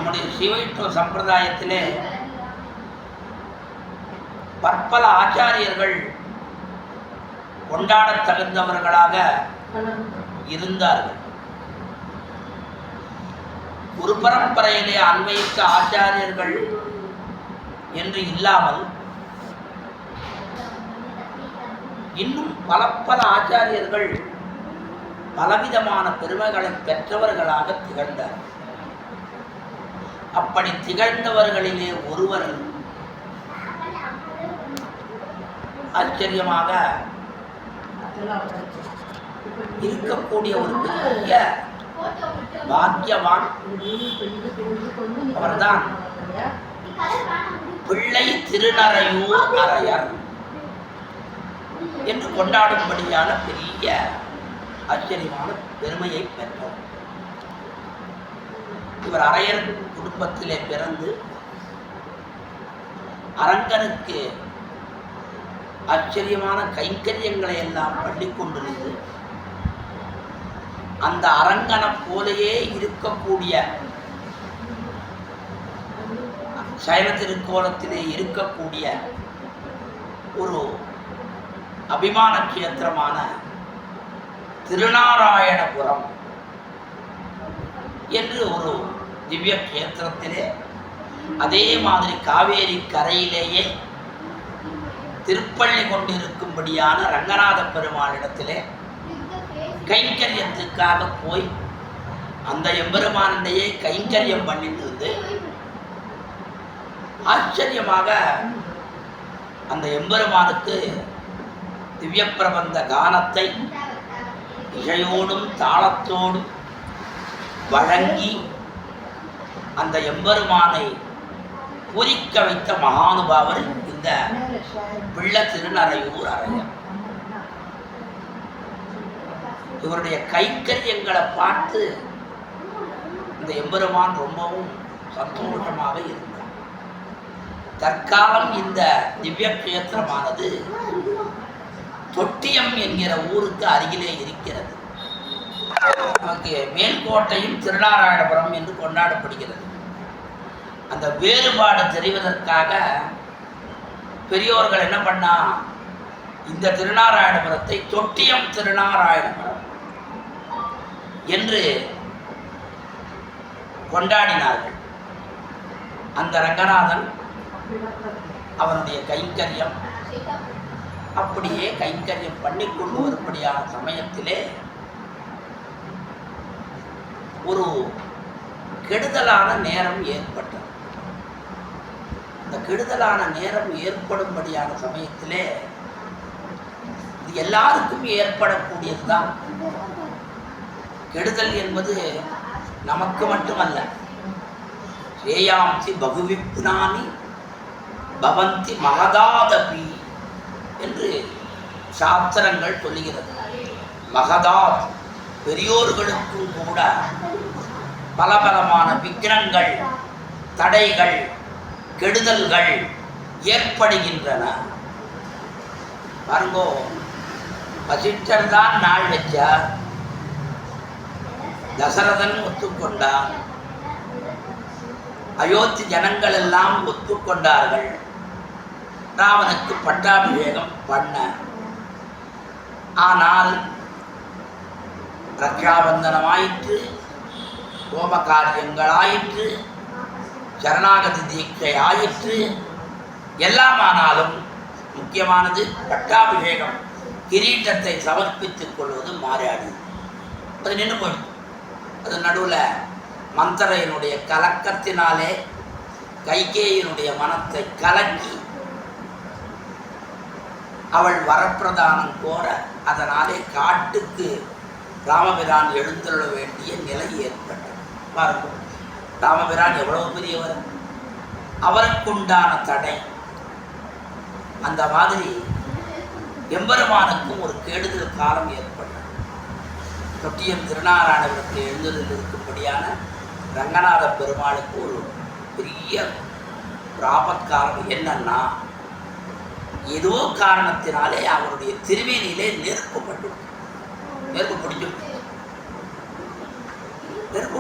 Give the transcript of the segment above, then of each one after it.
நம்முடைய சிவைத்துவ சம்பிரதாயத்திலே பற்பல ஆச்சாரியர்கள் கொண்டாடத் தகுந்தவர்களாக இருந்தார்கள். ஒரு பரம்பரையிலே அன்வைத்த ஆச்சாரியர்கள் என்று இல்லாமல் இன்னும் பல ஆச்சாரியர்கள் பலவிதமான பெருமைகளை பெற்றவர்களாக திகழ்ந்தார். அப்படி திகழ்ந்தவர்களிலே ஒருவர் ஆச்சரியமாக இருக்கக்கூடிய ஒரு பெரிய பாக்கியவான் அவர்தான் பிள்ளை திருநறையூர் அரையர் என்று கொண்டாடும்படியான பெரிய ஆச்சரியமான பெருமையை பெற்றோர். இவர் அரையர் குடும்பத்திலே பிறந்து அரங்கனுக்கு ஆச்சரியமான கைங்கரியங்களை எல்லாம் பண்ணிக்கொண்டிருந்து அந்த அரங்கனை போலேயே இருக்கக்கூடிய சைன திருக்கோலத்திலே இருக்கக்கூடிய ஒரு அபிமான கஷேத்திரமான திருநாராயணபுரம் என்று ஒரு திவ்ய கஷேத்திரத்திலே அதே மாதிரி காவேரி கரையிலேயே திருப்பள்ளி கொண்டிருக்கும்படியான ரங்கநாத பெருமாளிடத்திலே கைங்கரியத்துக்காக போய் அந்த எம்பெருமானையே கைங்கரியம் பண்ணிட்டு இருந்து ஆச்சரியமாக அந்த எம்பெருமானுக்கு திவ்ய பிரபந்த கானத்தை இசையோடும் தாளத்தோடும் வழங்கி அந்த எம்பெருமானை பூரிக்க வைத்த மகானுபாவர் இந்த பிள்ளை திருநறையூர் அரையர். இவருடைய கைங்கரியங்களை பார்த்து இந்த எம்பெருமான் ரொம்பவும் சந்தோஷமாக இருந்தார். தற்காலம் இந்த திவ்ய கஷேத்திரமானது தொட்டியம் என்கிற ஊருக்கு அருகிலே இருக்கிறது. நமக்கு மேல்கோட்டையும் திருநாராயணபுரம் என்று கொண்டாடப்படுகிறது. அந்த வேறுபாடு தெரிவதற்காக பெரியோர்கள் என்ன பண்ணா, இந்த திருநாராயணபுரத்தை தொட்டியம் திருநாராயணபுரம் என்று கொண்டாடினார்கள். அந்த ரங்கநாதன் அவனுடைய கைங்கரியம் அப்படியே கைங்கரியம் பண்ணிக்கொண்டு வரும்படியான சமயத்திலே ஒரு கெடுதலான நேரம் ஏற்பட்டது. இந்த கெடுதலான நேரம் ஏற்படும்படியான சமயத்திலே இது எல்லாருக்கும் ஏற்படக்கூடியதுதான். கெடுதல் என்பது நமக்கு மட்டுமல்ல. ஸ்ரேயாம்சி பகுவிப்னானி பவந்தி மகதாதபி என்று சாஸ்திரங்கள் சொல்லுகிறது. மகதாத் பெரியோர்களுக்கும் கூட பலபலமான விக்னங்கள், தடைகள், கெடுதல்கள் ஏற்படுகின்றன. பாருங்கோ, வசிஷ்டர் தான் நாள் வச்சார், தசரதன் ஒத்துக்கொண்டார், அயோத்தி ஜனங்கள் எல்லாம் ஒத்துக்கொண்டார்கள். ராவனுக்கு பட்டாபிஷேகம் பண்ண. ஆனால் ரக்ஷாபந்தனமாயிற்று, ஹோம காரியங்களாயிற்று, சரணாகதி தீட்சை ஆயிற்று. எல்லாம் ஆனாலும் முக்கியமானது பட்டாபிஷேகம், கிரீட்டத்தை சமர்ப்பித்துக் கொள்வது மாறாடி. அது நின்று போயிடுது. அது நடுவில் மந்தரையினுடைய கலக்கத்தினாலே கைகேயினுடைய மனத்தை கலக்கி அவள் வரப்பிரதானம் கோர, அதனாலே காட்டுக்கு ராமபிரான் எழுந்தருள வேண்டிய நிலை ஏற்பட்டது. பாருங்கள், ராமபிரான் எவ்வளவு பெரியவர், அவருக்குண்டான தடை. அந்த மாதிரி எம்பெருமானுக்கும் ஒரு கெடுதல் காலம் ஏற்பட்டது. தொட்டியம் திருநாராயணபுரத்தில் எழுந்தருள் இருக்கும்படியான ரங்கநாத பெருமாளுக்கு ஒரு பெரிய ஆபத்காலம் என்னன்னா, ஏதோ காரணத்தினாலே அவருடைய திருமேனியிலே நெருப்பு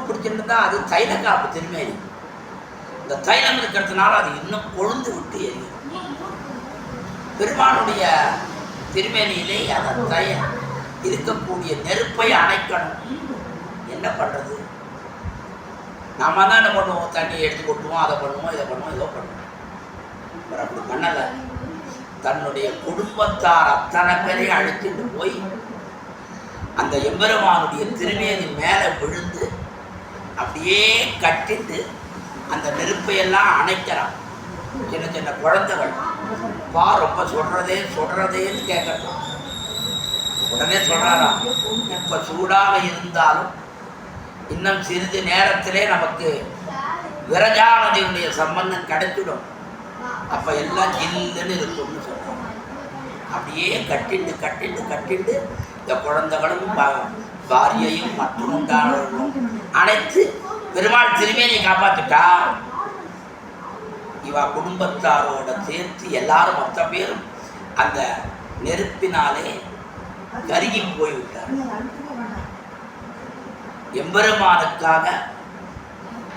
பிடிச்சிருந்தா அது தைல காப்பு திருமேனி. அந்த தைலம் இருக்கிறதுனால அது இன்னும் கொழுந்து விட்டு எரியும். பெருமானுடைய திருமேனியிலே அந்த இருக்கக்கூடிய நெருப்பை அணைக்கணும். என்ன பண்றது? நாம தான் என்ன பண்ணுவோம், தண்ணியை எடுத்து கொட்டுவோம், அதை பண்ணுவோம், இதை பண்ணுவோம், இதோ பண்ணுவோம். அப்படி பண்ணல. தன்னுடைய குடும்பத்தார் அத்தனை பேரையும் அழைச்சிட்டு போய் அந்த எம்பெருமானுடைய திருமேனி மேலே விழுந்து அப்படியே கட்டிட்டு அந்த நெருப்பையெல்லாம் அணைக்கிறான். சின்ன சின்ன குழந்தைகள் ரொம்ப சொல்றதேன்னு கேட்கலாம். உடனே சொல்றாராம், எப்ப சூடாக இருந்தாலும் இன்னும் சிறிது நேரத்திலே நமக்கு விரஜா நதியுடைய சம்பந்தம் கிடைச்சிடும், அப்ப எல்லாம் ஜில்லுன்னு இருக்கும்னு சொல்றாங்க. அப்படியே கட்டிட்டு இந்த குழந்தைகளும் பாரியையும் மற்றும் உண்டானவர்களும் அனைத்து பெருமாள் திருமேனியை காப்பாத்துட்டா. இவ குடும்பத்தாரோட சேர்த்து எல்லாரும் மொத்த பேரும் அந்த நெருப்பினாலே கருகி போய்விட்டார். எம்பெருமானுக்காக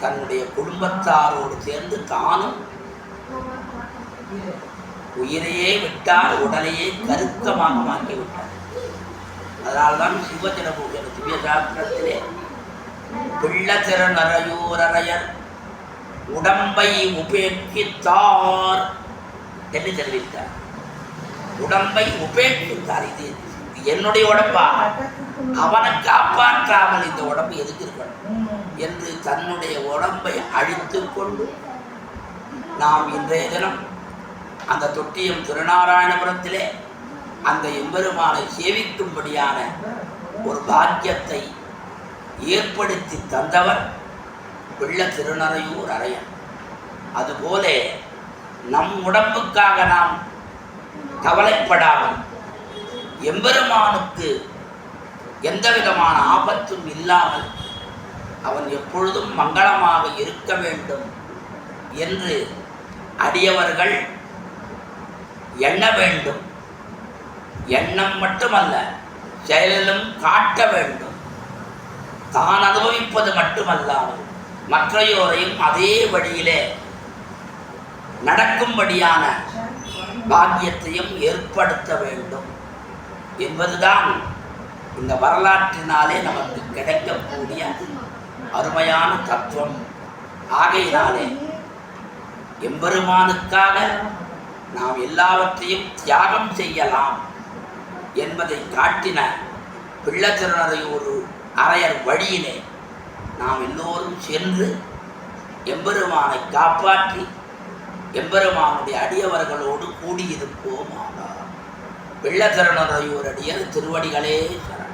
தன்னுடைய குடும்பத்தாரோடு சேர்ந்து தானும் உயிரையே விட்டார், உடலையே கருக்கமாக மாற்றி விட்டார். அதனால்தான் சிவஜன பூஜை திவ்ய சாஸ்திரத்திலே பிள்ளத்திறனரையூரரையர் உடம்பை உபேட்சித்தார் என்று தெரிவித்தார். உடம்பை உபேட்சித்தார். இது என்னுடைய உடம்பா, அவனை காப்பாற்றாமல் இந்த உடம்பு எதுக்கு இருக்கணும் என்று தன்னுடைய உடம்பை அழித்து கொண்டு நாம் இன்றைய தினம் அந்த தொட்டியம் திருநாராயணபுரத்திலே அந்த எம்பெருமானை சேவிக்கும்படியான ஒரு பாக்கியத்தை ஏற்படுத்தி தந்தவர் பிள்ளை திருநறையூர் அரையன். அதுபோல நம் உடம்புக்காக நாம் கவலைப்படாமல் எம்பெருமானுக்கு எந்த விதமான ஆபத்தும் இல்லாமல் அவன் எப்பொழுதும் மங்களமாக இருக்க வேண்டும் என்று அடியவர்கள் எண்ண வேண்டும். எண்ணம் மட்டுமல்ல, செயலிலும் காட்ட வேண்டும். தான் அனுபவிப்பது மட்டுமல்லாமல் மற்றையோரையும் அதே வழியிலே நடக்கும்படியான பாக்கியத்தையும் ஏற்படுத்த வேண்டும் என்பதுதான் இந்த வரலாற்றினாலே நமக்கு கிடைக்கக்கூடிய அருமையான தத்துவம். ஆகையினாலே எம்பெருமானுக்காக நாம் எல்லாவற்றையும் தியாகம் செய்யலாம் என்பதை காட்டின பிள்ளை திருநறையூர் அரையர் வழியிலே நாம் எல்லோரும் சென்று எம்பெருமானை காப்பாற்றி எம்பெருமானுடைய அடியவர்களோடு கூடியிருப்போம். ஆனால் பிள்ளை திருநறையூர் அடியர் திருவடிகளே சரணம்.